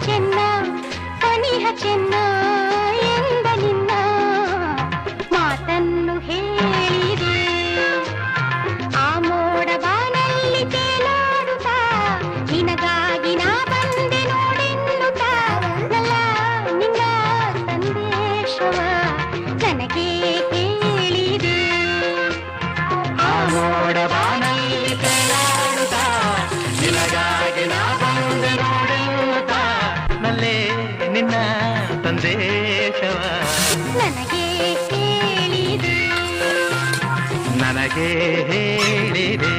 ಚೆನ್ನ ಸನಿಹ ಚೆನ್ನ ಎಂದ ನಿನ್ನ ಮಾತನ್ನು ಹೇಳಿದೆ. ಆ ಮೋಡ ಬಾನಲ್ಲಿ ತೇಲಾಡುತ್ತಾ ನಿನಗಾಗಿ ನಾ ಬಂದೆ ನೋಡೆನ್ನುತ್ತಾ ನಲ್ಲ ನಿನ್ನ ಸಂದೇಶವ ನನಗೆ ಕೇಳಿದೆ. ಆ ಮೋಡ ಬಾನಲ್ಲಿ ತೇಲಾಡುತ್ತಾ ನಿನಗಾಗಿ ನಾ ಬಂದೆ ನೋಡೆನ್ನುತ್ತಾ ನಲ್ಲೇ ನಿನ್ನ ಸಂದೇಶವ ನನಗೆ ಹೇಳಿದೆ. ನನಗೆ ಹೇಳಿದೆ.